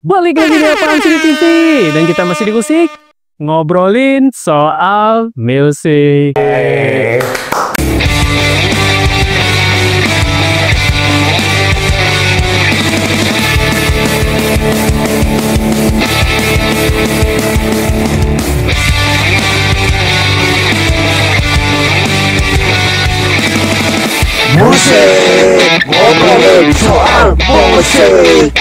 Balik lagi di Apaan Sih TV. Dan kita masih di musik, ngobrolin soal musik. Musik, ngobrolin soal musik.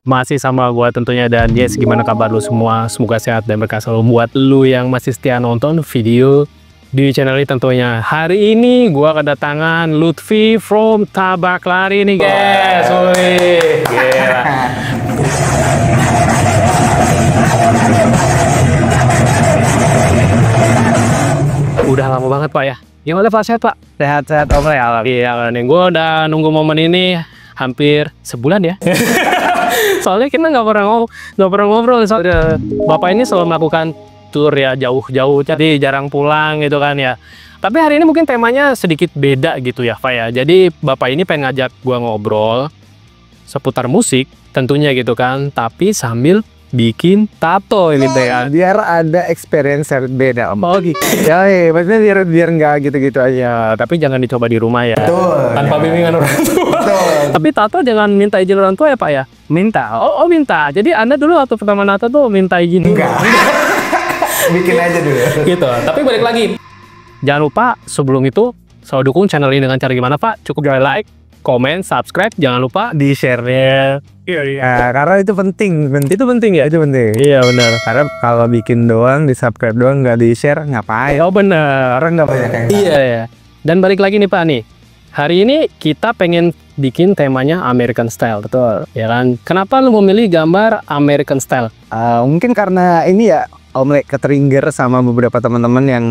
Masih sama gua tentunya, dan yes, gimana kabar lu semua? Semoga sehat dan berkah selalu buat lu yang masih setia nonton video di channel ini tentunya. Hari ini gua kedatangan Lutfi from Tabak Lari nih guys. Wih, gila. Udah lama banget Pak ya. Gimana Pak, sehat Pak? Sehat-sehat om ya. Iya nih, gue udah nunggu momen ini hampir sebulan ya. Soalnya kita nggak pernah ngobrol. Soalnya Bapak ini selalu melakukan tour ya, jauh-jauh, jadi jarang pulang gitu kan ya. Tapi hari ini mungkin temanya sedikit beda gitu ya Pak ya. Jadi Bapak ini pengen ngajak gue ngobrol seputar musik tentunya gitu kan, tapi sambil bikin tato ini teh ya. Biar ada experience yang beda om. Oh gitu. Ya, maksudnya biar nggak gitu-gitu aja. Tapi jangan dicoba di rumah ya. Betul. Tanpa bimbingan orang tua. Betul. Tapi tato jangan minta izin orang tua ya Pak ya? Minta. Oh minta. Jadi Anda dulu waktu pertama nato tuh minta izin? Enggak. Bikin aja dulu. Gitu. Tapi balik lagi. Jangan lupa sebelum itu selalu dukung channel ini dengan cara gimana Pak? Cukup like, komen, subscribe. Jangan lupa di share-nya. Iya, karena itu penting. Itu penting ya? Itu penting. Iya benar. Karena kalau bikin doang, di subscribe doang, nggak di share, ngapain? Oh benar. Orang nggak banyak yang Iya ya. Dan balik lagi nih Pak nih. Hari ini kita pengen bikin temanya American Style, betul? Ya kan? Kenapa lu memilih gambar American Style? Mungkin karena ini ya, om ke-trigger sama beberapa teman-teman yang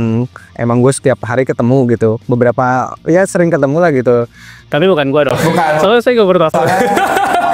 emang gue setiap hari ketemu gitu. Beberapa ya sering ketemu lah gitu. Tapi bukan gua dong. Bukan. Soalnya saya gak bertato.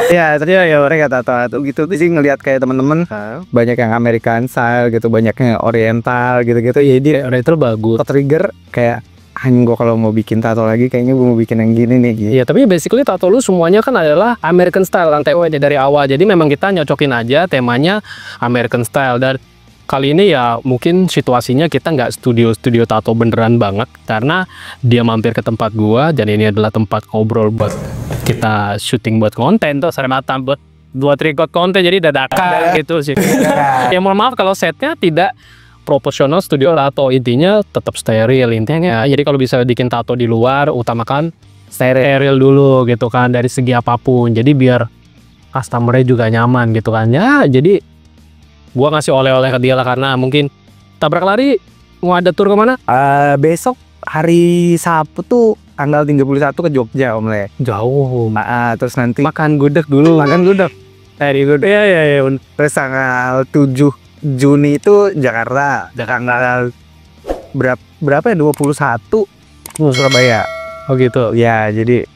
Ya tadi ya mereka tato gitu sih, ngelihat kayak teman-teman banyak yang American Style gitu, banyak yang Oriental gitu-gitu. Jadi Oriental bagus. ke-trigger kayak gue kalau mau bikin tato lagi kayaknya gue mau bikin yang gini nih gitu. Iya, tapi basically tato lu semuanya kan adalah American Style lantai dari awal. Jadi memang kita nyocokin aja temanya American Style. Dan kali ini ya mungkin situasinya kita nggak studio tato beneran banget, karena dia mampir ke tempat gua dan ini adalah tempat ngobrol buat kita syuting buat konten tuh, serematan buat record konten, jadi dadakan gitu sih. Ya mohon maaf kalau setnya tidak proporsional studio tato, intinya tetap steril intinya. Jadi kalau bisa bikin tato di luar, utamakan steril dulu gitu kan dari segi apapun. Jadi biar customer-nya juga nyaman gitu kan ya. Jadi gua ngasih oleh-oleh ke dia lah, karena mungkin Tabrak Lari mau ada tour kemana? Besok hari Sabtu tuh tanggal 31 ke Jogja om Le. Jauh. Terus nanti Makan gudeg dulu. makan gudeg. Di gudeg. Iya. Terus tanggal 7 Juni itu Jakarta. Berapa ya? 21 Surabaya. Oh gitu. Ya, jadi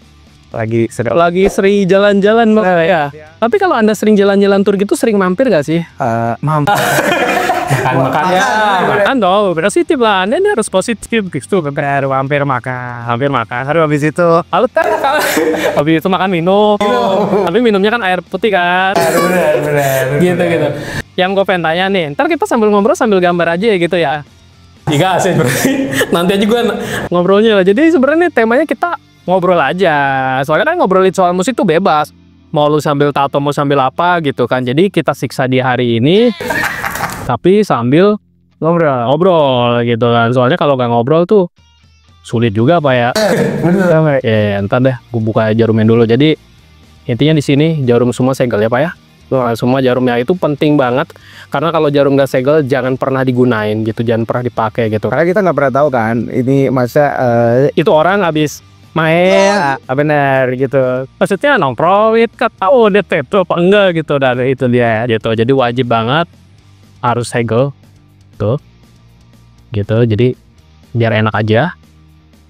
lagi Sering jalan-jalan ya. Tapi kalau Anda sering jalan-jalan tour gitu, sering mampir gak sih? mampir. Makan dong, positif lah. Anda ini harus positif gitu. Hampir makan. Harus habis itu Habis itu makan minum. Tapi minumnya kan air putih kan. bener. Gitu. Yang gue pengen tanya nih, ntar kita sambil ngobrol sambil gambar aja ya gitu ya. Iya sih berarti. Nanti aja gue ngobrolnya lah. Jadi sebenarnya temanya kita ngobrol aja. Soalnya kan ngobrolin soal musik tuh bebas. Mau lu sambil tato, mau sambil apa gitu kan. Jadi kita siksa di hari ini, tapi sambil ngobrol gitu kan. Soalnya kalau nggak ngobrol tuh sulit juga Pak ya. bener. Ya, ntar deh gue buka jarumnya dulu. Jadi intinya di sini jarum semua segel ya Pak ya. Semua jarumnya itu penting banget, karena kalau jarum nggak segel jangan pernah digunain gitu, jangan pernah dipakai gitu. Karena kita nggak pernah tahu kan ini masa Itu orang habis main bener gitu, maksudnya nongkrong tahu dia tato apa enggak gitu, dan itu dia gitu. Jadi wajib banget harus segel tuh gitu, jadi biar enak aja.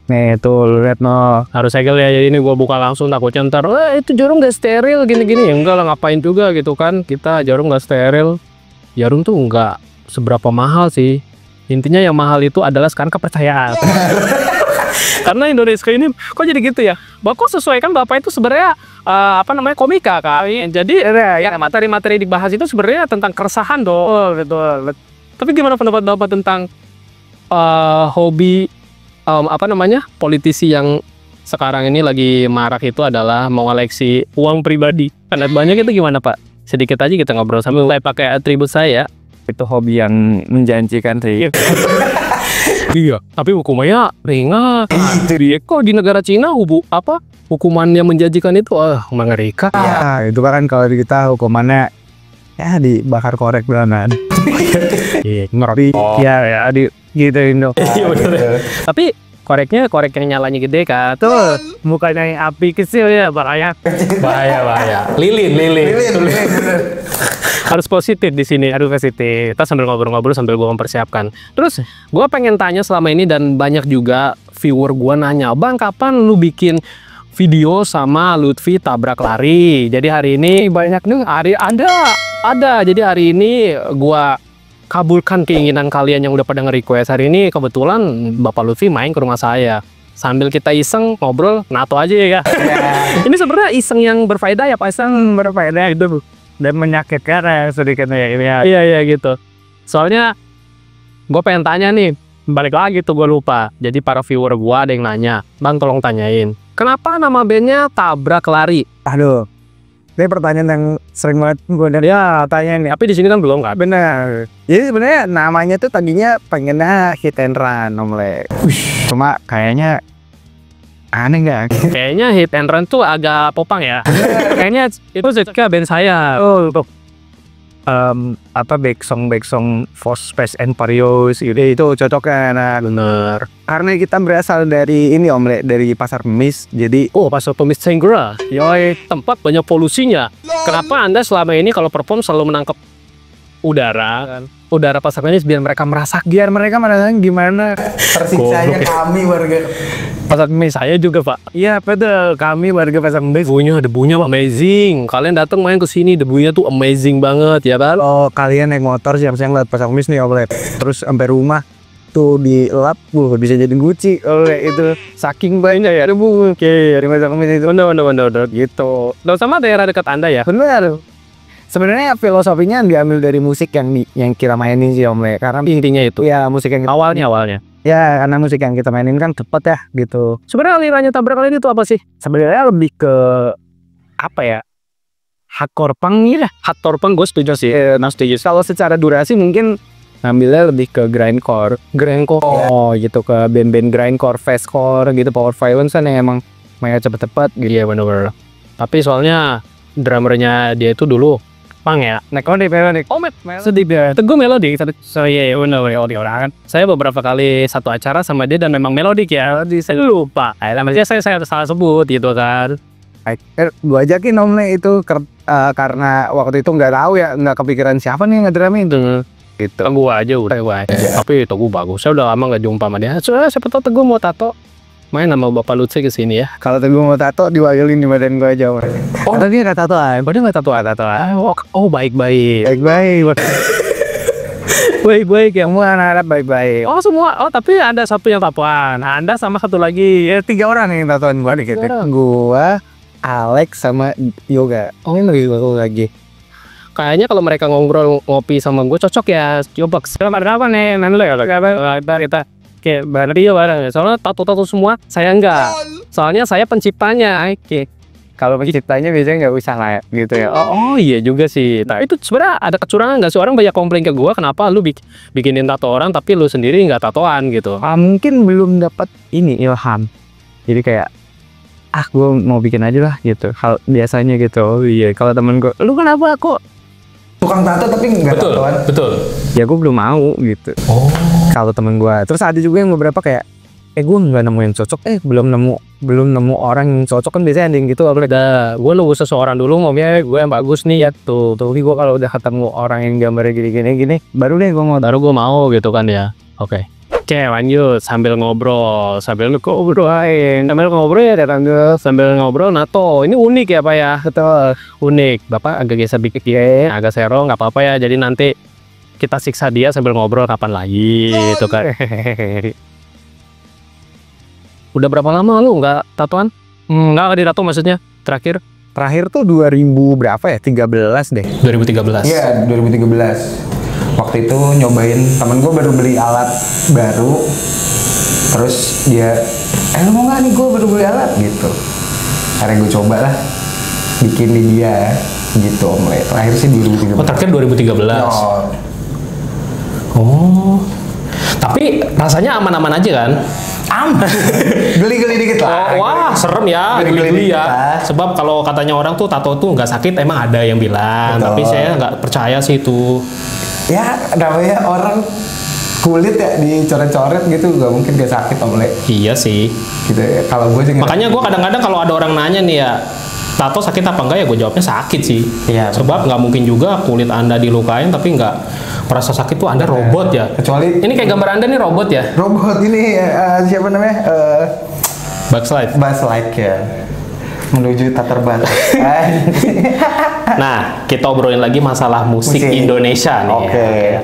nih tuh lu lihat no, Harus segel ya. Jadi ini gua buka langsung, takutnya ntar itu jarum gak steril gini-gini. Ya enggak lah, ngapain juga gitu kan, kita jarum gak steril. Jarum tuh enggak seberapa mahal sih, intinya yang mahal itu adalah sekarang kepercayaan. Karena Indonesia ini kok jadi gitu ya, Bapak sesuaikan Bapak itu sebenarnya apa namanya, komika Kak. Jadi ya materi-materi dibahas itu sebenarnya tentang keresahan dong. Betul. Tapi gimana pendapat Bapak tentang hobi apa namanya, politisi yang sekarang ini lagi marak itu adalah mengoleksi uang pribadi. Karena banyak itu gimana Pak? Sedikit aja kita ngobrol sambil saya pakai atribut saya. Itu hobi yang menjanjikan sih. Iya, tapi hukumannya ringan. Jadi kok di negara Cina hukuman yang menjanjikan itu mengerikan. Ya, itu kan kalau di kita hukumannya ya dibakar korek belanan. Iya, ngeri. Ya, gitu Indo. Iya benar. Tapi korek yang nyalanya gede kan. Betul. Bukannya yang api kecil ya, bahaya. Bahaya. Lilin. Harus positif di sini, harus positif. Kita sambil ngobrol-ngobrol sambil gue mempersiapkan. Terus gue pengen tanya selama ini dan banyak juga viewer gue nanya, Bang kapan lu bikin video sama Lutfi tabrak lari? Jadi hari ini banyak nih, ada. Jadi hari ini gue kabulkan keinginan kalian yang udah pada nge-request. Hari ini kebetulan Bapak Lutfi main ke rumah saya. Sambil kita iseng ngobrol, nato aja ya. Ini sebenarnya iseng yang berfaedah ya Pak? Iseng berfaedah itu dan menyakitkan ya sedikitnya ya. Iya gitu. Soalnya gue pengen tanya nih, balik lagi tuh gue lupa. Jadi para viewer gue ada yang nanya, Bang tolong tanyain, kenapa nama bandnya Tabrak Lari? Aduh, ini pertanyaan yang sering banget gue tanya nih. Tapi di sini kan belum kan? Bener. Jadi sebenarnya namanya tuh tadinya pengennya hit and run, Om Le. Cuma kayaknya aneh nggak? Kayaknya hit and run tuh agak popang ya. Kayaknya itu juga band saya. Untuk back song Force Space and Furious itu cocoknya. Nah, Bener. karena kita berasal dari ini Om Le, dari Pasar Kemis. Jadi Pasar Kemis Tenggara. Yoi, tempat banyak polusinya. Kenapa Anda selama ini kalau perform selalu menangkap udara kan? Udara Pasar Kemis biar mereka merasakan. biar mereka merasakan gimana tersiksanya kami warga Pasar Kemis saya juga Pak. Iya betul, kami warga Pasar Kemis. Debunya amazing. Kalian datang main ke sini debunya tuh amazing banget ya kan? Oh kalian naik motor siang-siang lihat Pasar Kemis nih Om Le. Terus sampai rumah tuh dilap, bisa jadi guci. Itu saking banyak ya debu. Oke, dari Pasar Kemis itu. Bener gitu. Dan sama daerah dekat Anda ya? Benar. Sebenarnya filosofinya diambil dari musik yang kita mainin sih Om Le. Karena Intinya itu. ya musik yang Awalnya. ya karena musik yang kita mainin kan cepet ya gitu. Sebenarnya alirannya Tabrak Lari itu apa sih? Sebenarnya lebih ke apa ya? Hardcore punk ya. Hardcore punk gue setuju sih. Kalau secara durasi mungkin ngambilnya lebih ke grindcore. Oh gitu, ke band-band grindcore, fastcore gitu, power violence kan yang emang mainnya cepet-cepet gitu. Iya bener. Tapi soalnya drummernya dia itu dulu punk ya. Melodic. Sedih dia. Teguh melodic. So iya bener orang kan. Saya beberapa kali satu acara sama dia dan memang melodic ya. Saya lupa. Namanya saya salah sebut gitu kan. Gue ajakin Om Le itu karena waktu itu nggak tahu ya, nggak kepikiran siapa nih yang ngedramin itu. Gitu. Teguh aja udah. Tapi Teguh bagus. Saya udah lama nggak jumpa sama dia. Siapa tahu Teguh mau tato. Main sama Bapak Lutfi ke sini ya. Kalau Teguh mau tato diwakilin di badan gue aja. Tadi nggak tatoan. Padahal nggak tatoan. Baik-baik. Baik-baik ya. Semua anak-anak baik-baik. Oh semua. Oh tapi ada satu yang tatoan. Anda sama satu lagi. Ya 3 orang yang tatoan gue dikit. Gue, Alex sama Yoga. Oh ini lagi. Kayaknya kalau mereka ngopi sama gue cocok ya. Coba ada apa nih? Nanti ya. Kita kayak bareng. Soalnya tato-tato semua saya enggak. Soalnya saya penciptanya. Oke. Kalau penciptanya biasanya nggak usah lah ya, gitu ya. Oh iya juga sih. Nah itu sebenarnya ada kecurangan nggak sih? Orang banyak komplain ke gue, kenapa lu bikinin tato orang tapi lu sendiri nggak tatoan gitu. Mungkin belum dapat ini ilham. Jadi kayak gue mau bikin aja lah gitu. Hal biasanya gitu. Oh iya, kalau temen gue, lu kenapa kok tukang tato tapi nggak tatoan? Betul. Ya gue belum mau gitu. Oh. Kalau temen gue. Terus ada juga yang beberapa kayak gue nggak nemu yang cocok. Belum nemu orang yang cocok kan biasanya ending gitu. Udah, gue nunggu seseorang dulu ngomongnya gue yang bagus nih ya tuh. Tapi gue kalau udah ketemu orang yang gambarnya gini, baru gue mau gitu kan ya. Oke, lanjut sambil ngobrol ya tetangga, sambil ngobrol nato. Ini unik ya Pak ya? Betul. Unik. Bapak agak geser dikit ya, agak serong nggak apa-apa ya. Jadi nanti kita siksa dia sambil ngobrol kapan lagi gitu kan. Udah berapa lama lu nggak tatoan? Nggak ditato maksudnya terakhir? Terakhir tuh 2000 berapa ya? 13 deh. 2013. Iya, 2013. Waktu itu nyobain, temen gue baru beli alat baru. Terus dia, lu mau nggak nih, gue baru beli alat gitu. Akhirnya gue coba lah, bikin di dia gitu Om Le. Terakhir sih 2013. Oh, terakhir 2013. Oh. Tapi rasanya aman-aman aja kan? Aman. Geli-geli dikit lah. Wah, serem ya, geli-geli ya. Sebab kalau katanya orang tuh tato tuh nggak sakit, emang ada yang bilang. Betul. Tapi saya nggak percaya sih itu. Ya, namanya orang kulit ya dicoret-coret gitu, nggak mungkin gak sakit Om Le. Iya sih. Gitu ya. Kalau gue sih Makanya gue kadang-kadang kalau ada orang nanya nih ya, tato sakit apa enggak, ya gue jawabnya sakit sih. Iya. Sebab nggak mungkin juga kulit Anda dilukain tapi nggak merasa sakit tuh Anda robot ya. Kecuali ini kayak gambar Anda nih robot ya. robot ini siapa namanya? Backslide. Backslide ya. Menuju tak terbatas. Nah, kita obrolin lagi masalah musik Indonesia nih. Oke. Ya.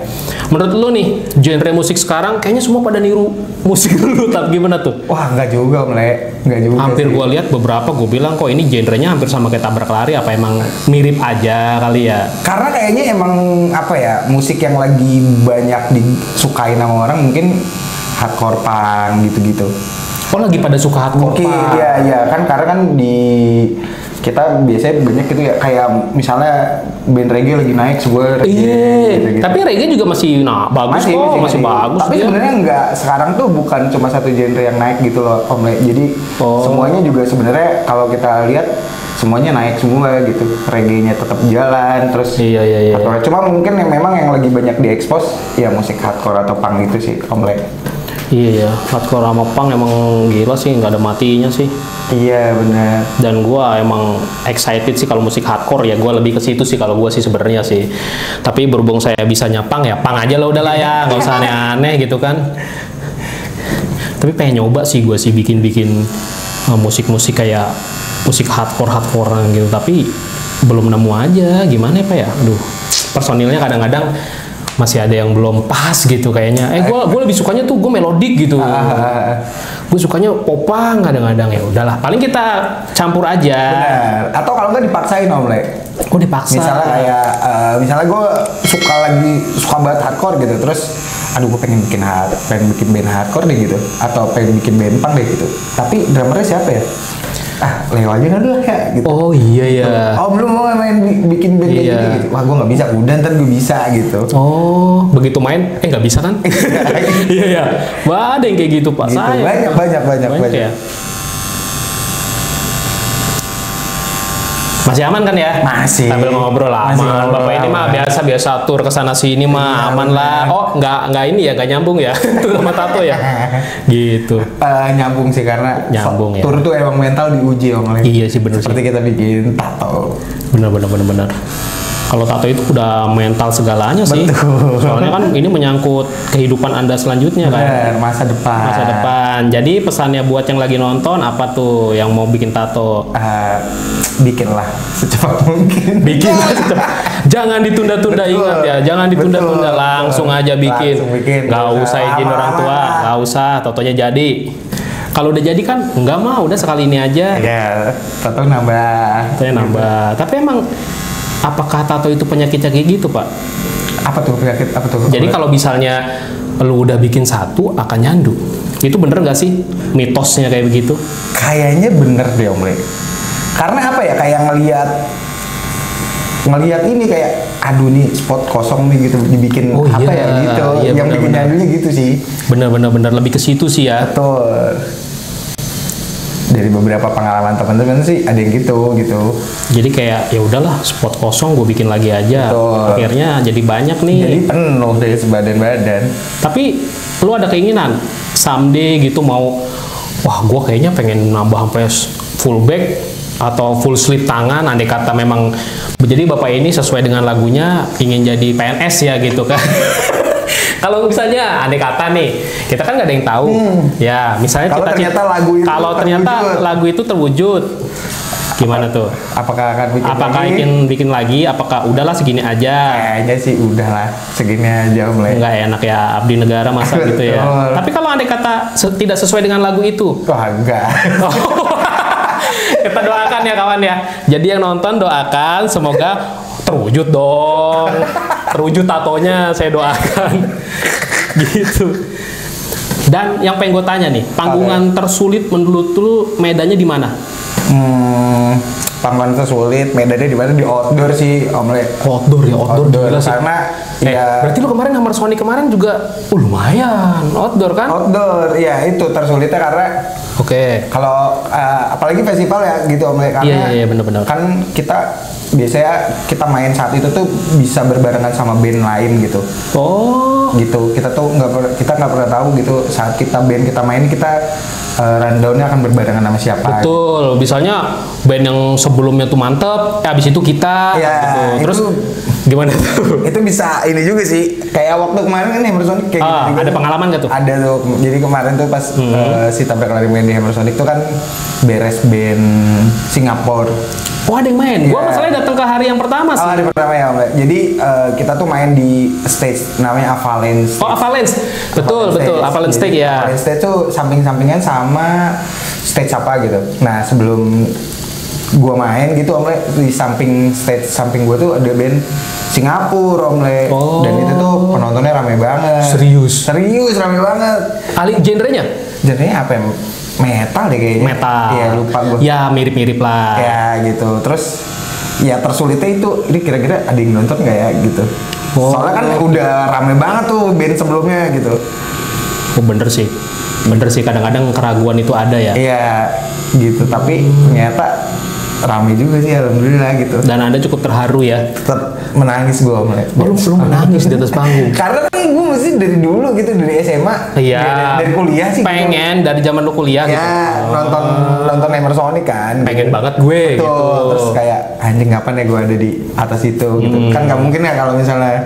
Menurut lu nih, genre musik sekarang kayaknya semua pada niru musik lu, tapi gimana tuh? Wah, nggak juga, Mle. Nggak juga. Hampir sih. gua lihat beberapa, gua bilang kok ini genrenya hampir sama kayak tabrak lari, apa emang mirip aja kali ya? Karena kayaknya emang apa ya, musik yang lagi banyak disukain sama orang mungkin hardcore punk gitu-gitu. Oh, lagi pada suka hardcore Mungkin punk. ya kan karena kan di kita biasanya banyak gitu ya, kayak misalnya band reggae lagi naik sebuah reggae Iya, gitu-gitu. tapi reggae juga masih bagus kok, masih bagus. Tapi dia. sebenarnya nggak, sekarang tuh bukan cuma satu genre yang naik gitu loh Om Le. Jadi semuanya juga sebenarnya kalau kita lihat semuanya naik semua gitu. Reggae-nya tetap jalan, terus Iya. hardcore. Cuma mungkin yang memang yang lagi banyak diekspos ya musik hardcore atau punk gitu sih Om Le. Iya, hardcore sama punk emang gila sih, nggak ada matinya sih. Iya benar. Dan gua emang excited sih kalau musik hardcore, ya gua lebih ke situ sih kalau gua sih sebenarnya sih. Tapi berhubung saya bisanya punk, ya punk aja lah udahlah ya, nggak usah aneh-aneh gitu kan. Tapi pengen nyoba sih gua sih bikin musik-musik kayak musik hardcore-hardcorean gitu, tapi belum nemu aja gimana ya Pak ya. Aduh, personilnya kadang-kadang masih ada yang belum pas gitu kayaknya. Gue lebih sukanya tuh gue melodik gitu. Gue sukanya popang kadang-kadang, ya udahlah. Paling kita campur aja. Benar. Atau kalau nggak dipaksain Om Le. Oh, dipaksa. Misalnya kayak misalnya gue suka banget hardcore gitu, terus aduh gue pengen bikin band hardcore deh gitu, atau pengen bikin band punk deh gitu. Tapi drummernya siapa ya? Leo aja kan dulu ya gitu. Oh iya ya. Oh belum mau main bikin band kayak gitu. Wah gue nggak bisa, udah ntar gue bisa gitu. Oh, begitu main nggak bisa kan? Iya ya. Wah, ada yang kayak gitu Pak. Gitu. Saya Banyak. ya. Masih aman kan ya? Masih. Sambil ngobrol lah. Masih Aman. ngobrol Bapak ini mah aman. biasa tur ke sana sini mah aman lah. Oh, nggak ini ya, nggak nyambung ya. Tur sama tato ya. Gitu. Nyambung sih karena Nyambung ya. tur tuh emang mental diuji Om Le. Iya sih bener sih. Seperti kita bikin tato. Bener. Kalau tato itu udah mental segalanya sih. Betul. Soalnya kan ini menyangkut kehidupan Anda selanjutnya kan. Bener, masa depan. Jadi pesannya buat yang lagi nonton apa tuh yang mau bikin tato? Bikinlah secepat mungkin. Bikin jangan ditunda-tunda, Betul. ingat ya, jangan ditunda-tunda, Betul. langsung aja bikin. Langsung bikin. Nggak usah izin orang tua, nggak usah, tatonya jadi. Kalau udah jadi kan nggak mau, udah sekali ini aja. Ya, tato nambah. Tatonya nambah. Tapi emang apakah tato itu penyakitnya kayak gitu Pak? Apa tuh penyakit? Apa tuh? Jadi kalau misalnya lu udah bikin satu akan nyandu, itu bener nggak sih mitosnya kayak begitu? Kayaknya bener deh Om Le. Karena apa ya, kayak ngelihat ini kayak aduh nih spot kosong nih gitu, dibikin apa ya gitu. Iya, yang bikin nyandunya gitu sih. Bener lebih ke situ sih ya. Betul. Dari beberapa pengalaman teman-teman sih ada yang gitu. Jadi kayak ya udahlah spot kosong gue bikin lagi aja. Betul. Akhirnya jadi banyak nih. Jadi penuh dari sebadan-badan. Tapi lu ada keinginan someday gitu mau, wah gue kayaknya pengen nambah sampai full back atau full sleeve tangan, andai kata memang jadi bapak ini sesuai dengan lagunya ingin jadi PNS ya gitu kan. Kalau misalnya andai kata nih, kita kan nggak ada yang tahu. Ya, misalnya Kalau ternyata lagu itu lagu itu terwujud. Gimana tuh? Apakah akan bikin lagi? Apakah udahlah segini aja? Kayaknya sih udahlah segini aja Om Le. Nggak enak ya, abdi negara masa gitu ya. Betul. Tapi kalau andai kata tidak sesuai dengan lagu itu, Wah enggak. Kita doakan ya kawan ya. Jadi yang nonton doakan semoga terwujud dong. Terwujud tatonya saya doakan. Gitu. Dan yang pengen gue tanya nih, panggungan tersulit menurut lu medannya di mana? Panggungan tersulit medannya di mana? Di outdoor sih Om Le. Outdoor ya, outdoor gila sih. Karena ya berarti lu kemarin Hammer Sonic kemarin juga lumayan outdoor kan? outdoor ya itu tersulitnya karena Oke. kalau apalagi festival ya gitu Om Le, karena Iya benar-benar. kan kita biasanya kita main saat itu tuh bisa berbarengan sama band lain gitu. Oh. Gitu, kita nggak pernah tahu gitu saat kita main kita rundownnya akan berbarengan sama siapa. Betul, misalnya band yang sebelumnya tuh mantep, abis itu kita, ya, gitu. Terus gimana tuh? Itu bisa ini juga sih, kayak waktu kemarin kan Hammer Sonic kayak gitu. Ada pengalaman gak tuh? Ada tuh, jadi kemarin tuh pas si Tabrak Lari main di Hammer Sonic tuh kan beres band Singapura. Oh ada yang main? Gua masalahnya datang ke hari yang pertama sih. Oh hari pertama ya Om. Jadi kita tuh main di stage namanya Avalanche. Oh Avalanche, betul. Avalanche stage ya. Avalanche stage tuh samping-sampingan sama stage apa gitu. Nah sebelum gua main gitu Om Le, di samping stage samping gua tuh ada band Singapura Om Le. Dan itu tuh penontonnya rame banget. Serius rame banget. Genrenya? Genrenya apa ya? Metal deh kayaknya. Metal. Iya lupa gua. Ya mirip-mirip lah. Ya gitu. Terus ya tersulitnya itu ini kira-kira ada yang nonton nggak ya gitu. Soalnya kan udah rame banget tuh band sebelumnya gitu. Oh bener sih kadang-kadang keraguan itu ada ya. Iya gitu. Tapi ternyata rame juga sih alhamdulillah gitu. Dan Anda cukup terharu ya. Tetap menangis gue Om Le. Lu menangis di atas panggung. Karena kan gue mesti dari dulu gitu dari SMA. Iya. Dari kuliah sih. Pengen gitu. dari zaman lu kuliah gitu. Ya nonton Hammer Sonic kan. Pengen gitu. banget gue. Betul. Gitu. Terus kayak anjing kapan ya gue ada di atas itu gitu. Kan nggak mungkin ya kalau misalnya.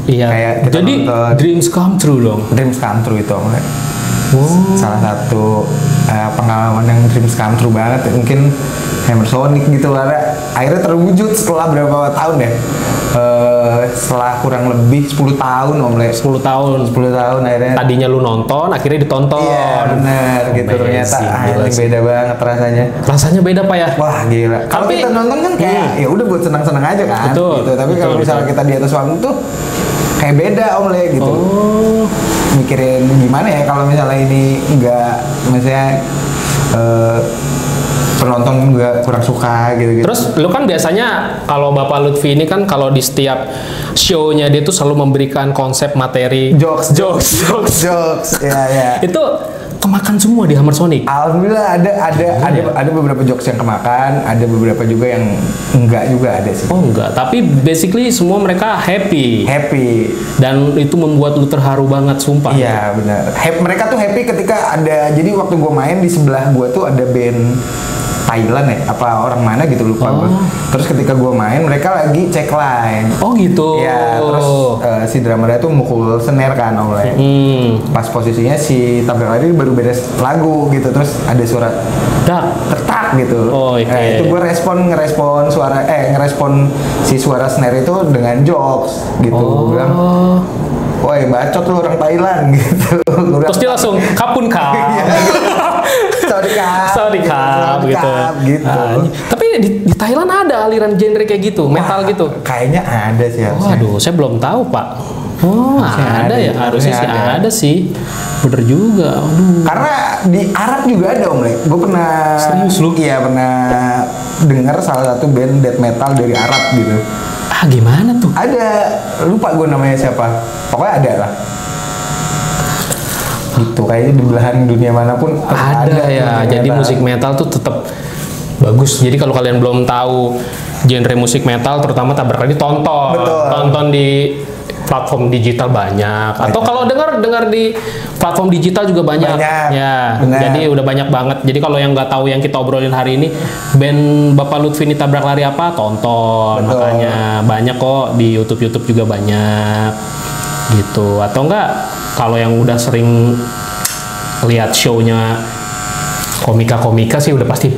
Iya. Kayak kita jadi nonton, dreams come true dong. Dreams come true itu Om Le. Salah satu pengalaman yang dreams come true banget mungkin Hammer Sonic gitu karena akhirnya terwujud setelah berapa tahun ya, setelah kurang lebih 10 tahun Om Le. 10 tahun akhirnya tadinya lu nonton akhirnya ditonton. iya benar gitu ternyata beda banget rasanya beda Pak ya. wah gila kalau kita nonton kan kayak ya udah buat senang-senang aja kan. Betul, gitu tapi kalau misalnya kita di atas panggung tuh kayak beda Om Le gitu. Mikirin gimana ya kalau misalnya ini enggak maksudnya penonton juga kurang suka gitu. Terus lu kan biasanya kalau Bapak Lutfi ini kan kalau di setiap show-nya dia tuh selalu memberikan konsep materi jokes. Ya. Itu kemakan semua di Hammer Sonic. Alhamdulillah ada beberapa jokes yang kemakan, ada beberapa juga yang enggak juga ada sih. Oh enggak, tapi basically semua mereka happy. Dan itu membuat lu terharu banget sumpah. Iya benar. Mereka tuh happy ketika ada, jadi waktu gue main di sebelah gue tuh ada band Thailand ya, apa orang mana gitu lupa gue. Terus ketika gue main mereka lagi cek line. Oh gitu. Ya terus si drummernya tuh mukul snare kan Om Le. Pas posisinya si Tabrak Lari baru beres lagu gitu, terus ada suara tertak gitu. Itu gue ngerespon si suara snare itu dengan jokes gitu. Gue bilang, woi bacot lu orang Thailand gitu. Terus dia langsung kapun kap. Sorry kap gitu. Tapi di Thailand ada aliran genre kayak gitu, metal gitu. Kayaknya ada sih. Waduh, saya belum tahu Pak. Ada ya, harusnya sih ada sih. Bener juga. Karena di Arab juga ada Om Le. Gue pernah. Serius lu? Iya pernah dengar salah satu band death metal dari Arab gitu. Gimana tuh? Ada, lupa gue namanya siapa. Pokoknya ada lah. Gitu, kayaknya di belahan dunia manapun ada ya. Jadi musik metal tuh tetap bagus. Jadi kalau kalian belum tahu genre musik metal, terutama Tabrak Lari, tonton di platform digital banyak. Atau kalau dengar di platform digital juga banyak. Ya. Bener. Jadi udah banyak banget. Jadi kalau yang nggak tahu yang kita obrolin hari ini, band Bapak Lutfi ini Tabrak Lari apa? Tonton. Makanya banyak kok di YouTube juga banyak. Gitu. Atau enggak kalau yang udah sering lihat show-nya komika sih udah pasti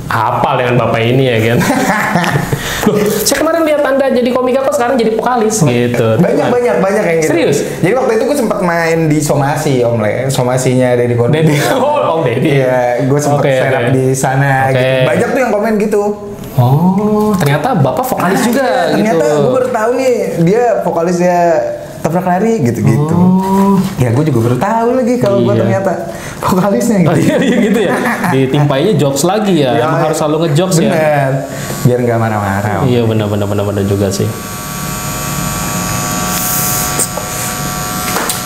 hafal dengan Bapak ini ya kan. Loh, saya kemarin lihat Anda jadi komika kok sekarang jadi vokalis gitu. Banyak yang gitu. Serius? Jadi waktu itu gue sempat main di Somasi, Om Le. Somasinya Deddy Corbuzier. Om Deddy. Iya, gue sempat stand up di sana gitu. Banyak tuh yang komen gitu. Oh, ternyata Bapak vokalis juga ternyata gitu. Gue baru tahu nih, dia vokalisnya Tabrak Lari gitu-gitu. Ya gue juga baru tahu lagi kalau gue ternyata vokalisnya gitu. Oh, iya gitu ya. Ditimpainya jokes lagi ya. Emang harus selalu ngejokes ya. Bener. Biar nggak marah-marah. Iya benar juga sih.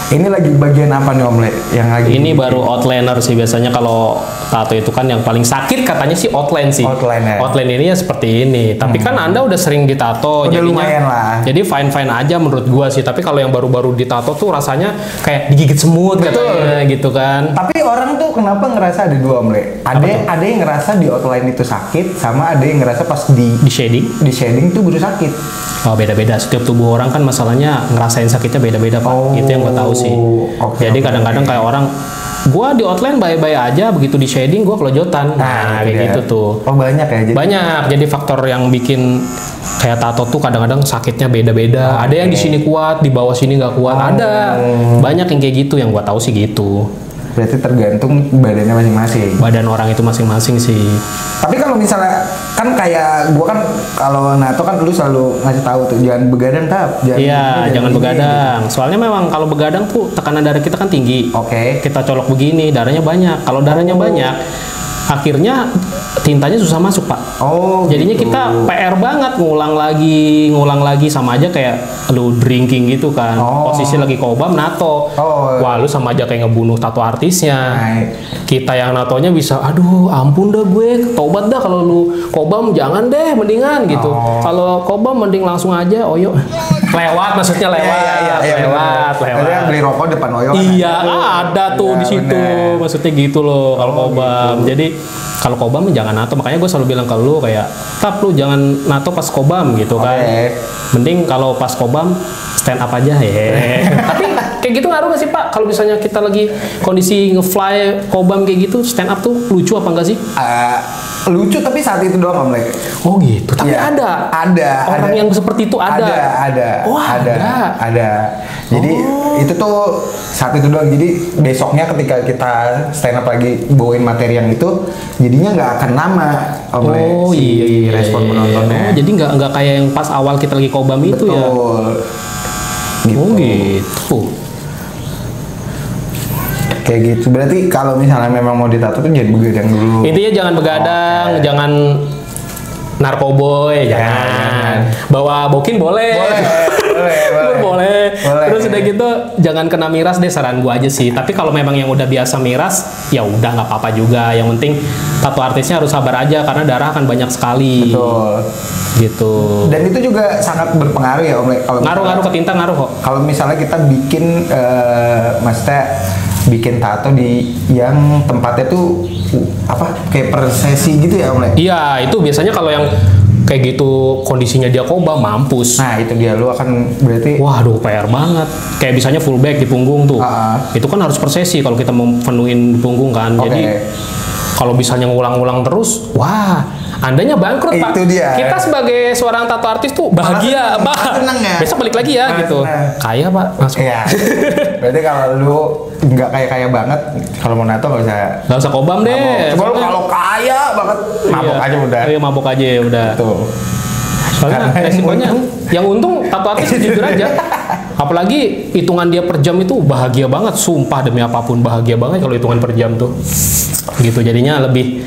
Ini lagi bagian apa nih Om Le? Yang lagi ini baru outliner sih biasanya kalau tato itu kan yang paling sakit katanya sih outline sih. Outline ya. Outline ini ya seperti ini. Tapi kan Anda udah sering ditato, Udah jadinya lumayan lah. jadi fine aja menurut gua sih. Tapi kalau yang baru-baru ditato tuh rasanya kayak digigit semut katanya gitu kan. Tapi orang tuh kenapa ngerasa ada dua Om Le? Ada yang ngerasa di outline itu sakit, sama ada yang ngerasa pas di shading tuh baru sakit. Oh beda-beda, setiap tubuh orang kan masalahnya ngerasain sakitnya beda-beda Pak. Itu yang gue tahu sih. Jadi kadang-kadang kayak orang, gua di outline baik-baik aja, begitu di shading gua kelojotan. Nah kayak gitu tuh. Oh banyak ya? Banyak, jadi faktor yang bikin kayak tato tuh kadang-kadang sakitnya beda-beda. Ada yang di sini kuat, di bawah sini nggak kuat. Ada, banyak yang kayak gitu, yang gua tahu sih gitu. Berarti tergantung badannya masing-masing. Badan orang itu masing-masing sih. Tapi kalau misalnya kan kayak gua kan kalau nato kan dulu selalu ngasih tahu tuh jangan begadang Iya, jangan begadang. Soalnya memang kalau begadang tuh tekanan darah kita kan tinggi. Kita colok begini, darahnya banyak. Kalau darahnya banyak, akhirnya tintanya susah masuk Pak. Jadinya gitu. kita PR banget ngulang lagi sama aja kayak lu drinking gitu kan. Posisi lagi kobam nato. Wah lu sama aja kayak ngebunuh tato artisnya. Kita yang natonya bisa, aduh ampun dah gue, tobat dah kalau lu kobam jangan deh, mendingan gitu. Kalau kobam mending langsung aja Oyo. Lewat maksudnya lewat. Beli rokok depan Oyo. Iya, ada tuh di situ. Maksudnya gitu loh kalau kobam. Gitu. Jadi kalau kobam jangan nato, makanya gue selalu bilang ke lu kayak, tap lu jangan nato pas kobam gitu kan. Mending kalau pas kobam stand up aja ya. Tapi kayak gitu ngaruh gak sih Pak? Kalau misalnya kita lagi kondisi nge-fly kobam kayak gitu, stand up tuh lucu apa enggak sih? Lucu tapi saat itu doang Om Le. Oh gitu. Tapi ada orang yang seperti itu ada. Ada. Jadi itu tuh saat itu doang. Jadi besoknya ketika kita stand up lagi bawain materi yang itu, jadinya nggak akan lama Om Le respon penontonnya. Jadi nggak kayak yang pas awal kita lagi kobam itu ya. Gitu. Gitu. Kayak gitu. Berarti kalau misalnya memang mau ditato tuh jangan begadang dulu. Intinya jangan begadang, jangan narkoboy, jangan. Bawa bokin boleh. Boleh. Terus udah gitu jangan kena miras deh, saran gua aja sih. Tapi kalau memang yang udah biasa miras, ya udah nggak apa-apa juga. Yang penting tato artisnya harus sabar aja karena darah akan banyak sekali. Betul. Gitu. Dan itu juga sangat berpengaruh ya Om Le. Ngaruh ke tinta ngaruh kok. Kalau misalnya kita bikin maksudnya bikin tato di yang tempatnya tuh kayak per sesi gitu ya Om Le? Iya, itu biasanya kalau yang kayak gitu kondisinya dia kobam mampus. Nah itu dia, lu akan berarti waduh PR banget. Kayak misalnya full back di punggung tuh. Itu kan harus per sesi kalau kita mau penuhin di punggung kan. Jadi kalau misalnya ngulang-ngulang terus, wah, andanya bangkrut Pak. Itu dia. Kita sebagai seorang tato artis tuh bahagia, seneng ya? Besok balik lagi ya gitu. Kaya Pak, masuk. Iya. Berarti kalau lu nggak kaya banget, kalau mau nato nggak usah kobam deh. Coba lu kalau kaya banget, mabok aja udah. Iya, mabok aja udah. Tuh. Soalnya resikonya yang untung tato artis jujur aja. Apalagi hitungan dia per jam itu bahagia banget, sumpah demi apapun bahagia banget kalau hitungan per jam tuh. Gitu jadinya lebih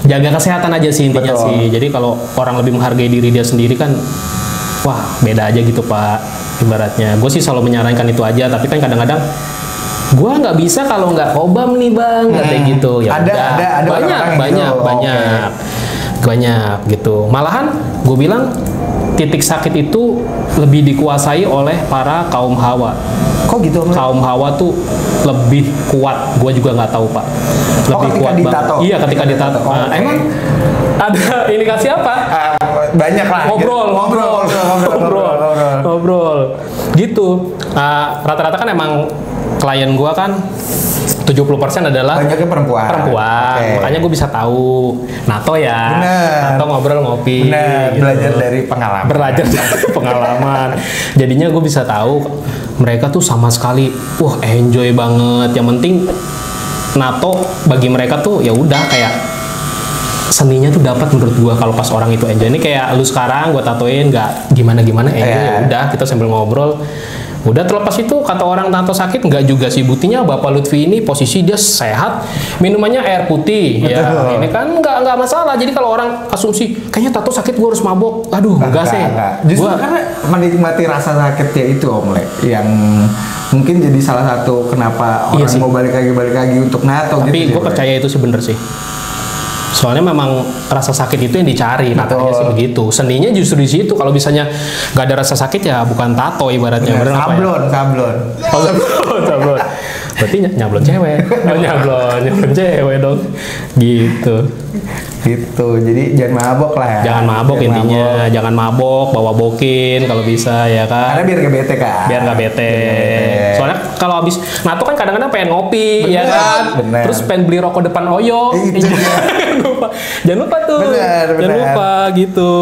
jaga kesehatan aja sih intinya sih. Jadi kalau orang lebih menghargai diri dia sendiri kan, wah beda aja gitu Pak ibaratnya. Gue sih selalu menyarankan itu aja, tapi kan kadang-kadang gue nggak bisa kalau nggak kobam nih Bang, kayak gitu. Ya ada banyak gitu. Malahan gue bilang titik sakit itu lebih dikuasai oleh para kaum hawa. Kok gitu? Kaum hawa tuh lebih kuat. Gue juga nggak tahu Pak. Lebih kuat banget. Iya ketika ditato. Nah, emang ada indikasi apa? Banyak lah. Ngobrol. Gitu. Rata-rata kan emang klien gue kan 70% adalah banyaknya perempuan. Oke. Makanya gue bisa tahu NATO ya. Bener. NATO ngobrol ngopi. Bener, gitu. belajar dari pengalaman. Belajar dari pengalaman. Jadinya gue bisa tahu mereka tuh sama sekali, wah enjoy banget. Yang penting NATO bagi mereka tuh ya udah kayak seninya tuh dapat menurut gua kalau pas orang itu enjoy. Ini kayak lu sekarang gua tatoin nggak gimana enjoy ya udah kita sambil ngobrol. Udah terlepas itu kata orang tato sakit nggak juga sih, buktinya Bapak Lutfi ini posisi dia sehat, minumannya air putih. Betul. Ya ini kan nggak masalah. Jadi kalau orang asumsi kayaknya tato sakit gua harus mabok, aduh enggak sih. Justru karena menikmati rasa sakitnya itu Om Le yang mungkin jadi salah satu kenapa orang mau balik lagi untuk NATO. Tapi gitu, gue percaya itu sih bener sih. Soalnya memang rasa sakit itu yang dicari, katanya sih begitu. Seninya justru di situ. Kalau misalnya nggak ada rasa sakit ya bukan tato ibaratnya. Bener, sablon. Oh, sablon. Berarti nyablon cewek. nyablon cewek dong. Gitu. Jadi jangan mabok lah ya. Jangan mabok intinya. Jangan mabok, bawa bokin kalau bisa ya kan. Karena biar nggak bete kan. Biar nggak bete. Soalnya kalau habis NATO kan kadang-kadang pengen ngopi, ya kan. Bener. Terus pengen beli rokok depan Oyo. Jangan lupa tuh. Jangan lupa gitu.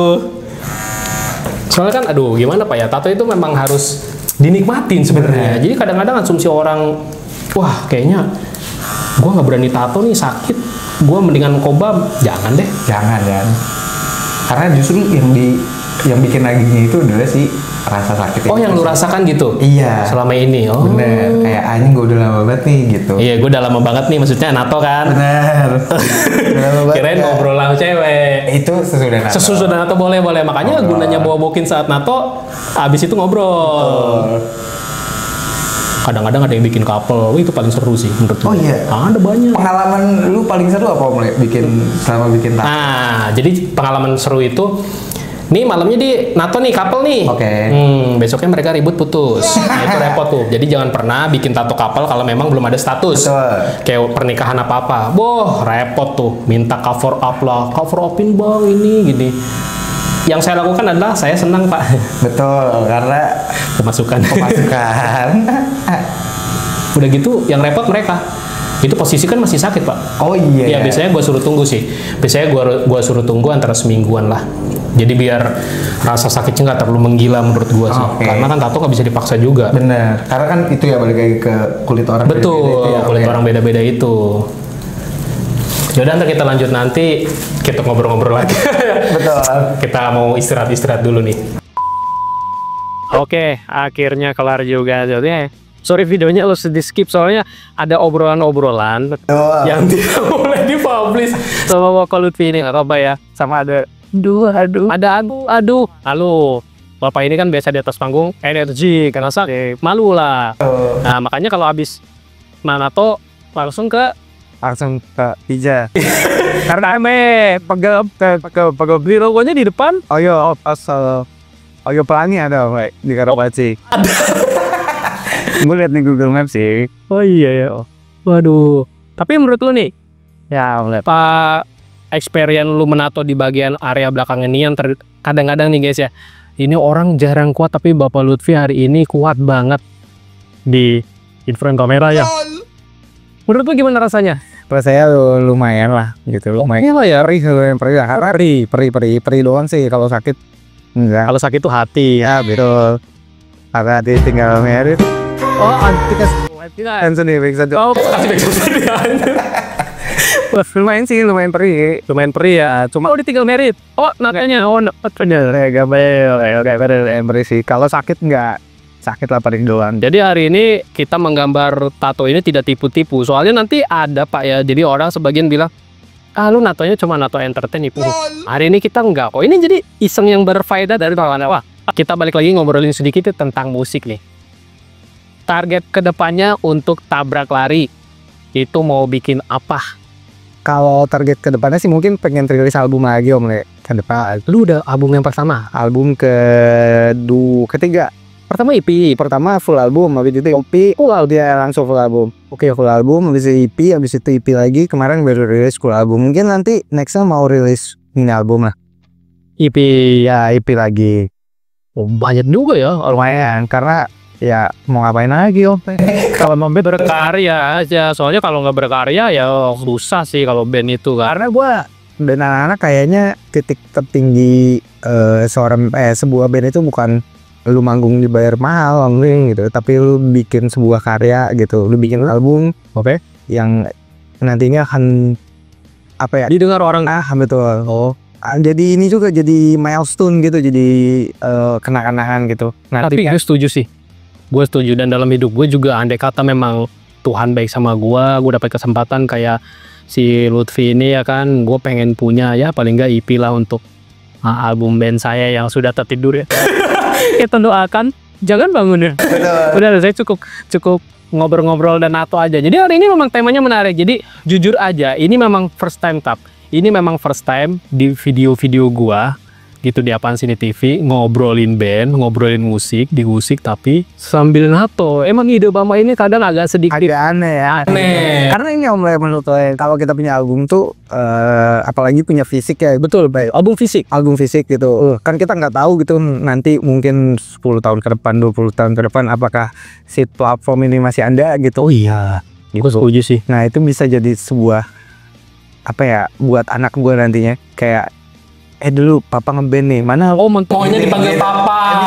Soalnya kan, aduh, gimana Pak ya? Tato itu memang harus dinikmatin sebenarnya. Jadi kadang-kadang asumsi orang, wah kayaknya gua nggak berani tato nih, sakit. Gua mendingan kobam. Jangan deh. Jangan. Karena justru yang bikin naginya itu adalah si rasa sakit. Oh, yang lu rasakan gitu? Iya. Selama ini. Oh. Bener. Kayak anjing gue udah lama banget nih gitu. Iya, gue udah lama banget nih, maksudnya NATO kan. Bener. Udah lama banget. Kirain ngobrol sama cewek. Itu sesudah NATO. Sesudah NATO boleh. Makanya gunanya bawa bokin saat NATO, abis itu ngobrol. Kadang-kadang ada yang bikin couple, itu paling seru sih menurut gue. Oh iya. Ada banyak. Pengalaman lu paling seru apa mulai selama bikin tato? Nah, jadi pengalaman seru itu, nih malamnya di NATO nih, couple nih. Oke. Besoknya mereka ribut putus. Nah, itu repot tuh. Jadi jangan pernah bikin tato couple kalau memang belum ada status. Betul. Kayak pernikahan apa-apa. Boh, repot tuh. Minta cover up lah. Cover upin bang ini gini. Yang saya lakukan adalah saya senang Pak. Betul, karena Pemasukan. Udah gitu, yang repot mereka. Itu posisi kan masih sakit Pak. Oh iya. Ya biasanya gue suruh tunggu sih. Biasanya gue suruh tunggu antara semingguan lah. Jadi biar rasa sakitnya nggak terlalu menggila menurut gue sih. Karena kan tato nggak bisa dipaksa juga. Bener. Karena kan itu ya balik lagi ke kulit orang. Betul. Beda-beda itu ya, kulit orang beda-beda itu. Yaudah, ntar kita lanjut nanti. Kita ngobrol-ngobrol lagi. Betul. Kita mau istirahat dulu nih. Oke, akhirnya kelar juga. Jadi, sorry videonya lo sedih skip soalnya ada obrolan-obrolan yang tidak boleh dipublish sama Bapak Lutfi ini, nggak apa ya? Sama ada halo. Bapak ini kan biasa di atas panggung energi, karena malu lah. Nah makanya kalau habis NATO langsung ke pizza. Karena pegel beli logonya di depan. Oyo Pelangi ada di Karawaci. Gue liat di Google Maps sih. Oh iya ya. Waduh. Tapi menurut lu nih, ya Pak, experience lu menato di bagian area belakang ini yang kadang-kadang nih guys ya, ini orang jarang kuat tapi Bapak Lutfi hari ini kuat banget di in front kamera ya. Menurut lu gimana rasanya? Pas saya lumayan lah gitu, lumayan lah ya. Perih doang sih kalau sakit enggak. Kalau sakit tuh hati. Ya betul. Karena tinggal merit. Oh, antikas. Sendiri saja. Oh, kasih lumayan perih. Lumayan perih ya. Cuma ditinggal merit. Oh, nakanya. Oh, bener. Gambar perih sih. Kalau sakit enggak. Sakit lah paling doang. Jadi hari ini kita menggambar tato ini tidak tipu-tipu. Soalnya nanti ada Pak ya. Jadi orang sebagian bilang, lu natonya cuma nato entertain ibu. Hari ini kita enggak kok. Ini jadi iseng yang berfaedah dari lawan. Wah, kita balik lagi ngobrolin sedikit tentang musik nih. Target kedepannya untuk Tabrak Lari itu mau bikin apa? Kalau target kedepannya sih mungkin pengen rilis album lagi Om Le. Ke depan. Lu udah album yang pertama? Album ketiga. Pertama EP, pertama full album, habis itu EP, dia langsung full album. Oke, full album, habis itu EP, habis itu EP lagi, kemarin baru rilis full album. Mungkin nanti nextnya mau rilis mini album lah. EP ya, EP lagi. Oh, banyak juga ya. Lumayan, karena ya mau ngapain lagi Om? Kalau mau band berkarya aja, soalnya kalau nggak berkarya ya susah sih kalau band itu kan. Karena gue dan anak-anak kayaknya titik tertinggi sebuah band itu bukan lu manggung dibayar mahal gitu, tapi lu bikin sebuah karya gitu, lu bikin album yang nantinya akan apa ya, Didengar orang. betul. Jadi ini juga jadi milestone gitu, jadi kenang-kenangan gitu. Tapi gue setuju sih, gue setuju. Dan dalam hidup gue juga, andai kata memang Tuhan baik sama gue dapat kesempatan kayak si Lutfi ini ya kan, gue pengen punya ya paling nggak EP lah untuk album band saya yang sudah tertidur ya. Kita doakan jangan bangun ya. Udah, saya cukup ngobrol-ngobrol dan nato aja. Jadi hari ini memang temanya menarik. Jadi jujur aja, ini memang first time ini memang first time di video-video gua gitu di Apaan Sini TV ngobrolin band, ngobrolin musik, di musik tapi sambil nato. Emang ide Bama ini kadang agak sedikit aneh ya. Aneh. Karena ini Om, menurut saya kalau kita punya album tuh apalagi punya fisik ya, Betul, baik. Album fisik gitu. Kan kita nggak tahu gitu nanti mungkin 10 tahun ke depan, 20 tahun ke depan apakah si platform ini masih ada gitu. Oh iya, gue setuju sih. Nah, itu bisa jadi sebuah apa ya buat anak gue nantinya, kayak dulu papa ngeband nih, mana Maunya dipanggil papa.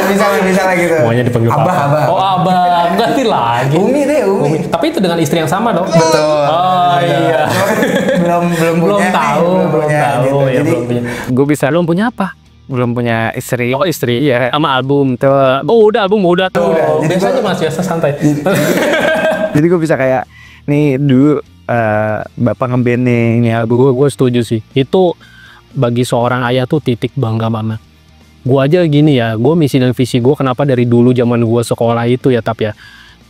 Bisa gitu. Maunya dipanggil Abah, papa. abah. Oh, abah. Ganti lagi. Umi. Tapi itu dengan istri yang sama dong. Betul. Oh iya. belum Belum punya tahu. gitu. Ya, Jadi belum punya. gue bisa Belum punya apa? belum punya istri. Oh, istri. Iya. Sama album tuh. Oh, album udah tuh. Jadi Biasa aja Mas, biasa santai. Jadi gue bisa kayak nih dulu bapak ngeband nih ini album. Gue setuju sih. Itu bagi seorang ayah tuh titik bangga banget. Gue aja gini ya, gue misi dan visi gue kenapa dari dulu zaman gue sekolah itu ya, tapi ya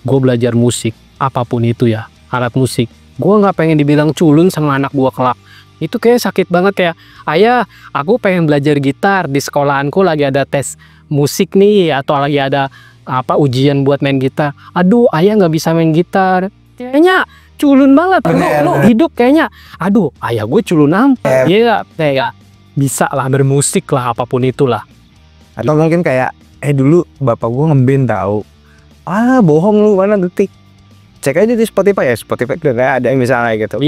gue belajar musik apapun itu ya, alat musik. Gue nggak pengen dibilang culun sama anak gue kelak. Itu kayak sakit banget, kayak ayah aku pengen belajar gitar, di sekolahanku lagi ada tes musik nih atau lagi ada apa ujian buat main gitar. Aduh, ayah nggak bisa main gitar. Kayaknya culun banget. Lu hidup kayaknya, aduh ayah gue culun amat. Iya, kayak bisa lah bermusik lah apapun itulah. Atau mungkin kayak dulu bapak gue ngeband tahu. Bohong lu, mana detik. Cek aja di Spotify ya, Spotify udah nggak ada misalnya gitu. Di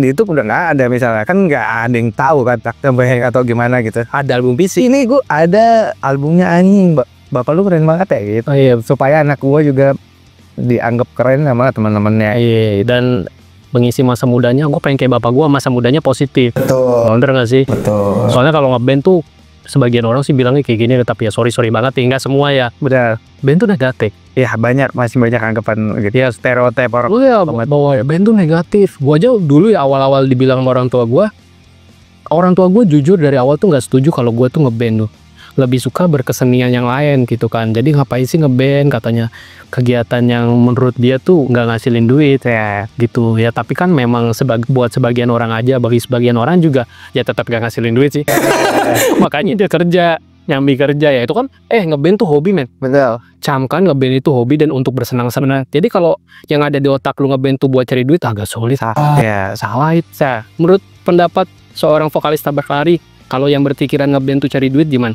YouTube udah nggak ada misalnya, kan nggak ada yang tahu kan atau gimana gitu. ada album fisik. Ini gue ada albumnya anjing, bapak lu keren banget ya gitu. Oh iya, Supaya anak gue juga dianggap keren sama teman-temannya. iya, dan mengisi masa mudanya, gue pengen kayak bapak gue, masa mudanya positif. Betul. Bener gak sih? Betul. Soalnya kalau ngeband tuh sebagian orang sih bilangnya kayak gini, tapi ya sorry banget ya, nggak semua ya. Benar. Band tuh negatif. Ya masih banyak anggapan gitu ya, stereotip orang. Lu ya bawa band tuh negatif. Gue aja dulu ya awal-awal dibilang sama orang tua gue jujur dari awal tuh nggak setuju kalau gue tuh ngeband tuh. Lebih suka berkesenian yang lain gitu kan. Jadi ngapain sih ngeband, katanya kegiatan yang menurut dia tuh nggak ngasilin duit ya gitu ya. Tapi kan memang buat sebagian orang aja, bagi sebagian orang juga ya tetap nggak ngasilin duit sih. Makanya dia nyambi kerja ya. Itu kan ngeband tuh hobi men. Betul. Camkan ngeband itu hobi dan untuk bersenang-senang. Jadi kalau yang ada di otak lu ngeband tuh buat cari duit agak sulit. Salah itu. Menurut pendapat seorang vokalis Tabrak Lari, kalau yang berpikiran ngeband tuh cari duit gimana?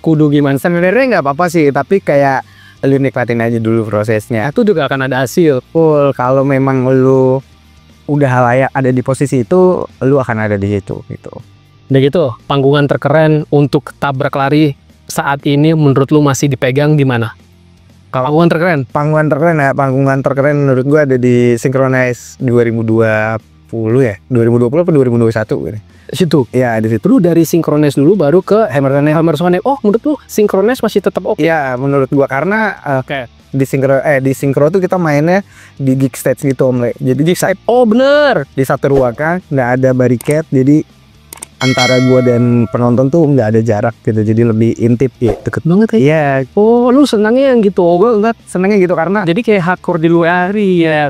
Kudu gimana? Sebenarnya nggak apa-apa sih, tapi kayak lu nikmatin aja dulu prosesnya. Itu juga akan ada hasil. Kalau memang lu udah layak ada di posisi itu, lu akan ada di situ gitu. Udah gitu, panggungan terkeren untuk Tabrak Lari saat ini menurut lu masih dipegang di mana? Panggungan terkeren menurut gua ada di Synchronize 2020 ya, 2020 atau 2021 gitu. Situ. Ya, di situ. Lu dari Synchronize dulu baru ke Hammer Sonic. Oh, menurut lu Synchronize masih tetap oke? Ya, menurut gua karena di Synchro tuh kita mainnya di gig stage gitu Om Le. Jadi gig stage. Oh, bener. Di satu ruangan nggak ada barricade, jadi antara gua dan penonton tuh nggak ada jarak gitu, jadi lebih intip ya. Deket banget ya? Iya. Oh, lu senangnya yang gitu. Oh, gua enggak. Senangnya gitu karena Jadi kayak hardcore di luar hari ya.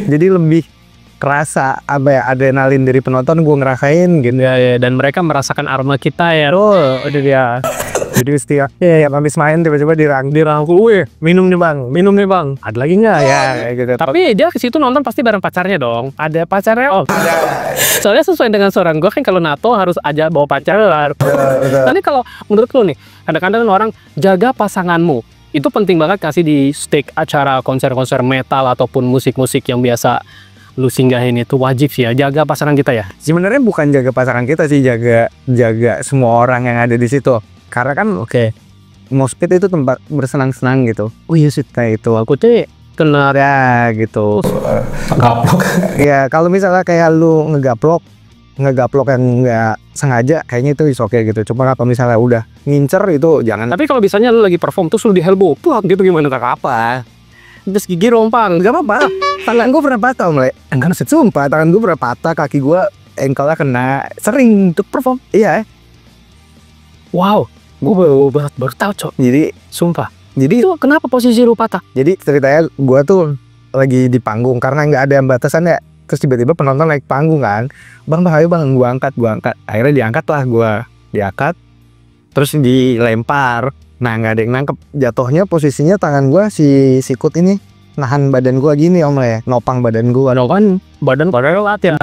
jadi lebih kerasa adrenalin dari penonton gue ngerasain gitu ya, dan mereka merasakan aroma kita ya. Udah dia. Jadi setiap habis main tiba-tiba dirangkul, minum nih bang, ada lagi nggak ya kayak gitu. Tapi dia ke situ nonton pasti bareng pacarnya dong. Ada pacarnya? Oh, ada. Soalnya sesuai dengan seorang gue kan kalau NATO harus aja bawa pacar. Betul. Tapi kalau menurut lu nih, kadang-kadang orang jaga pasanganmu itu penting banget kasih di stake acara konser-konser metal ataupun musik-musik yang biasa lu singgahin, itu wajib sih ya, jaga pasaran kita ya. Sebenarnya bukan jaga pasaran kita sih, jaga semua orang yang ada di situ. Karena kan moshpit itu tempat bersenang-senang gitu. Oh iya sih, Nah itu aku tuh kena ya gitu. Gaplok. Ya kalau misalnya kayak lu ngegaplok yang nggak sengaja, kayaknya itu is okay gitu. Cuma kalau misalnya udah ngincer itu jangan. Tapi kalau misalnya lu lagi perform terus lu di elbow plak gitu, gimana? Tak apa, terus gigi rompang. Gak apa-apa. Tangan gue pernah patah mulai. Enggak, sumpah tangan gue pernah patah, kaki gue ankle-nya kena. Sering untuk perform. Iya. Wow, gue baru tahu, Cok. Jadi Sumpah. Jadi Itu kenapa posisi lu patah? Jadi ceritanya gue tuh lagi di panggung karena nggak ada batasan ya. Terus tiba-tiba penonton naik panggung kan. Bang, ayo bang, gue angkat. Akhirnya diangkat lah gue. Diangkat. Terus dilempar. Nah nggak ada yang nangkep. Jatuhnya posisinya tangan gue si sikut ini nahan badan gue gini om ya. Nopang badan gue. Kan badan pada relat ya.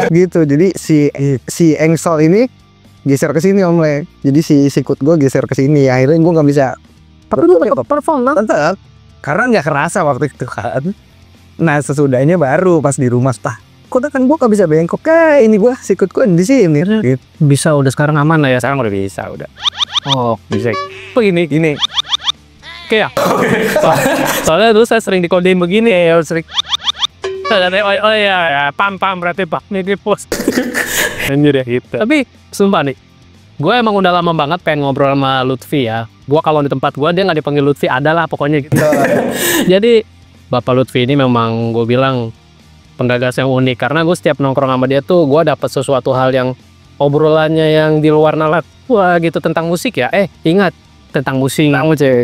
Gitu. Jadi si engsel ini geser ke sini om ya. Jadi si sikut gue geser ke sini. Akhirnya gue nggak bisa. Tapi lu tetap perform kan? Tetap. Karena nggak kerasa waktu itu kan. Nah sesudahnya baru pas di rumah kok kan gue gak bisa bengkok, kayak ini gue sikut gue di sini. Gitu. Bisa udah sekarang aman lah ya. Sekarang udah bisa udah. Oh, Bisa. begini. Oke ya. Soalnya dulu saya sering dikodein begini ya, sering. Oh ya, pam berarti pak nih pos. Anjir ya gitu. Tapi sumpah nih, gue emang udah lama banget pengen ngobrol sama Lutfi ya. Gue kalau di tempat gue dia nggak dipanggil Lutfi, adalah pokoknya gitu. Jadi Bapak Lutfi ini memang gue bilang penggagas yang unik, karena gue setiap nongkrong sama dia tuh gue dapet sesuatu hal yang obrolannya yang di luar nalar. Wah gitu, tentang musik ya. Ingat tentang musik,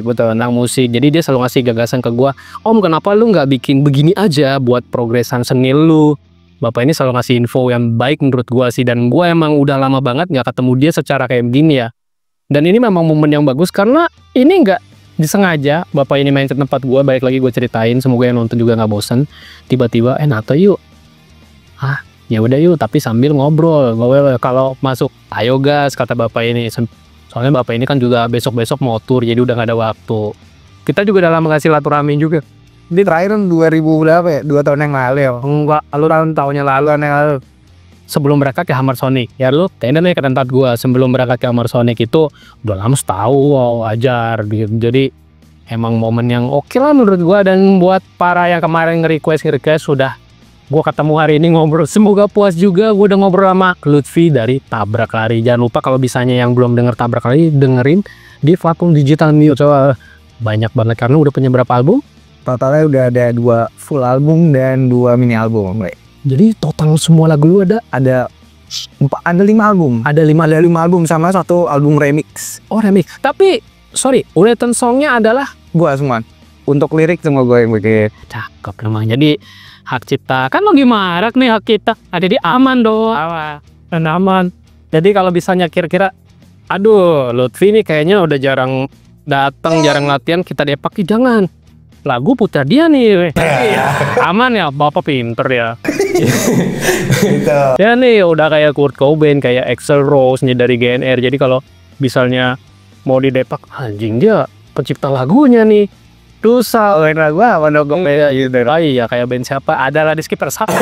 betul, tentang musik. Jadi dia selalu ngasih gagasan ke gue, Om kenapa lu nggak bikin begini aja buat progresan seni lu. Bapak ini selalu ngasih info yang baik menurut gue sih, dan gue emang udah lama banget nggak ketemu dia secara kayak begini ya. Dan ini memang momen yang bagus karena ini nggak disengaja. Bapak ini main ke tempat gue, balik lagi gue ceritain, semoga yang nonton juga nggak bosen. Tiba-tiba Nato yuk, ya udah yuk, tapi sambil ngobrol. Kalau masuk ayo gas, kata bapak ini. Soalnya bapak ini kan juga besok-besok mau tur, jadi udah nggak ada waktu. Kita juga dalam mengasih silaturahmi juga. Ini terakhir 2000 berapa ya? 2 tahun yang lalu ya? Enggak, lu tahunnya lalu. Sebelum berangkat ke Hammer Sonic ya, lu tenda nih ke tempat gua. Sebelum berangkat ke Hammer Sonic itu udah lama setahun ajar gitu. Jadi emang momen yang oke lah menurut gua. Dan buat para yang kemarin nge-request sudah gua ketemu hari ini ngobrol, semoga puas juga. Gua udah ngobrol sama Lutfi dari Tabrak Lari. Jangan lupa kalau misalnya yang belum denger Tabrak Lari, dengerin di platform digital music. Coba banyak banget karena udah punya berapa album? Totalnya udah ada 2 full album dan 2 mini album. Jadi total semua lagu lu ada 5 album. Ada 5 album sama 1 album remix. Oh remix. Tapi sorry, written songnya adalah Gua semua. Untuk lirik semua gue yang bikin. Cakep memang. Jadi hak cipta kan lagi marak nih, hak kita ada di aman dong. Dan aman. Jadi kalau misalnya kira-kira aduh Lutfi nih kayaknya udah jarang datang, jarang latihan, kita depak, jangan. Lagu putar dia nih. Aman ya, bapak pinter ya. Gitu. Ya nih udah kayak Kurt Cobain, kayak Axl Rose nih dari GNR. Jadi kalau misalnya mau didepak, anjing dia pencipta lagunya nih. Dosa lagu apa dong kayak gitu. Iya kayak band siapa? Adalah di skipper siapa.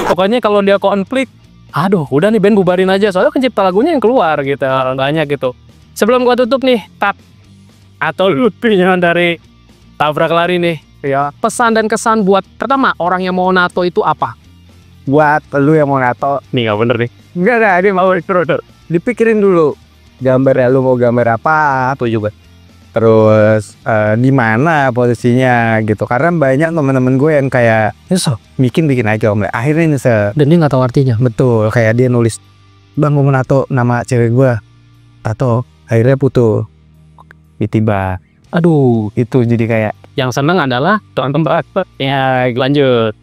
Pokoknya kalau dia konflik, aduh udah nih band bubarin aja. Soalnya pencipta lagunya yang keluar gitu, banyak gitu. Sebelum gua tutup nih, atau Lutfinya dari Tabrak Lari nih, ya pesan dan kesan buat pertama orang yang mau nato itu apa? Buat lu yang mau nato, Nih nggak bener nih. enggak ada, ini mau dipikirin dulu gambarnya, lu mau gambar apa tuh juga. Terus di mana posisinya gitu. Karena banyak temen-temen gue yang kayak bikin aja om. Akhirnya nyesel. Dan dia nggak tahu artinya. Betul, kayak dia nulis, Bang gue mau nato nama cewek gue, tato, akhirnya putus. Tiba, Aduh, itu jadi kayak. yang seneng adalah tuan tembak. Ya lanjut.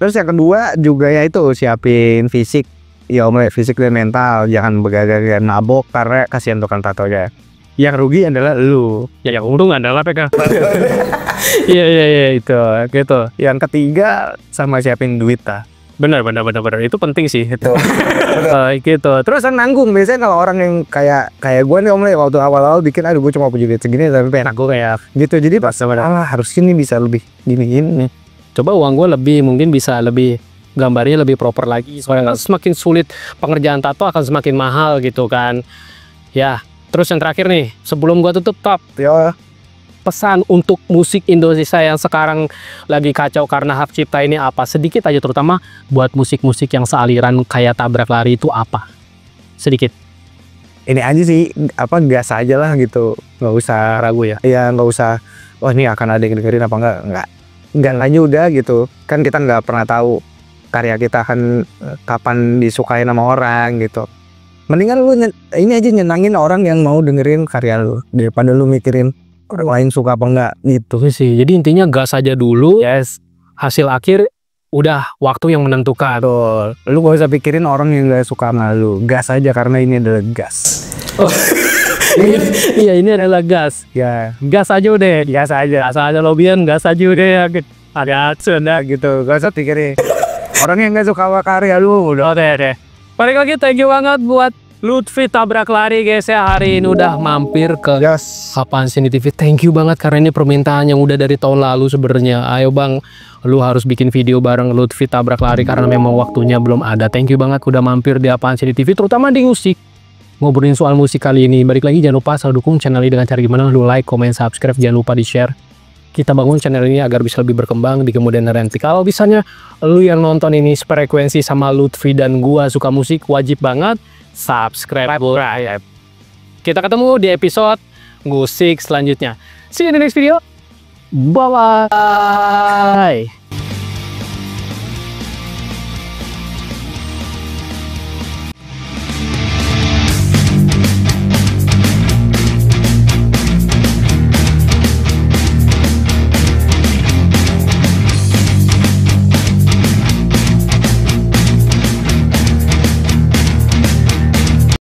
Terus yang kedua juga ya itu siapin fisik. Ya om, fisik dan mental. Jangan begadang nabok karena kasihan tukang tatonya. Yang rugi adalah lu. Ya yang untung adalah PK. Iya itu gitu. Yang ketiga sama siapin duit Benar. Itu penting sih. gitu. Gitu. Terus kan nanggung biasanya kalau orang yang kayak gue nih Om Le, waktu awal-awal bikin aduh gue cuma punya duit segini tapi pengen aku kayak gitu. Jadi pas harus ini bisa lebih gini. Coba uang gue lebih, mungkin bisa lebih, gambarnya lebih proper lagi. Soalnya semakin sulit pengerjaan tato akan semakin mahal gitu kan. Ya, terus yang terakhir nih, sebelum gue tutup top, Ya, pesan untuk musik Indonesia yang sekarang lagi kacau karena hak cipta ini apa? Sedikit aja, terutama buat musik-musik yang sealiran kayak Tabrak Lari itu apa? Sedikit. ini aja sih gas aja lah gitu. Nggak usah ragu ya. Iya, nggak usah wah ini akan ada yang dengerin apa enggak aja udah gitu. Kan kita nggak pernah tahu karya kita akan kapan disukai sama orang gitu. Mendingan lu ini aja nyenangin orang yang mau dengerin karya lu daripada lu mikirin orang lain suka apa enggak gitu. Itu sih. Jadi intinya gas aja dulu. Yes, Hasil akhir udah waktu yang menentukan. betul. Lu gak usah pikirin orang yang gak suka sama lu. Gas aja karena ini adalah gas. Iya, ini adalah gas. Ya, Gas aja udah. gas aja. Gas aja lobian, gas aja udah ya. Ada Sudah gitu. Gak usah pikirin orang yang gak suka sama karya lu udah. deh. Balik lagi, thank you banget buat Lutfi Tabrak Lari guys ya. Hari ini udah mampir ke Yes. Apaan Sini TV. Thank you banget karena ini permintaan yang udah dari tahun lalu sebenarnya. Ayo bang, lu harus bikin video bareng Lutfi Tabrak Lari karena memang waktunya belum ada. Thank you banget udah mampir di Apaan Sini TV, terutama di musik. Ngobrolin soal musik kali ini. Balik lagi, jangan lupa selalu dukung channel ini dengan cara gimana? Lu like, comment, subscribe, jangan lupa di share. Kita bangun channel ini agar bisa lebih berkembang di kemudian hari. Kalau misalnya lu yang nonton ini frekuensi sama Lutfi dan gua suka musik, wajib banget subscribe. Kita ketemu di episode musik selanjutnya. See you in the next video. Bye bye.